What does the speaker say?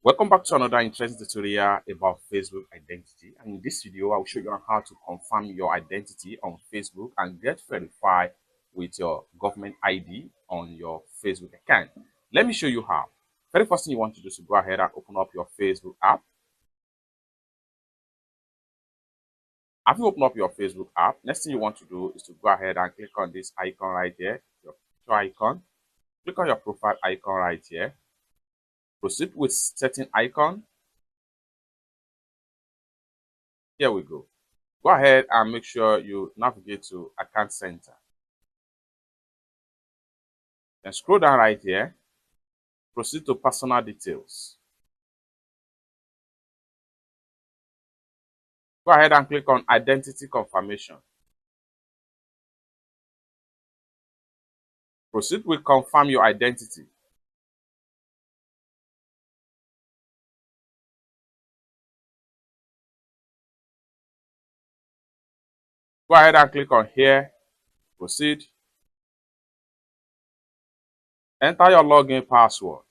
Welcome back to another interesting tutorial about Facebook identity. And in this video, I will show you on how to confirm your identity on Facebook and get verified with your government ID on your Facebook account. Let me show you how. Very first thing you want to do is to go ahead and open up your Facebook app. After you open up your Facebook app, next thing you want to do is to go ahead and click on this icon right here, your picture icon. Click on your profile icon right here. Proceed with setting icon. Here we go. Go ahead and make sure you navigate to Account Center. Then scroll down right here. Proceed to Personal Details. Go ahead and click on Identity Confirmation. Proceed with Confirm Your Identity. Go ahead and click on Here. Proceed. Enter your login password.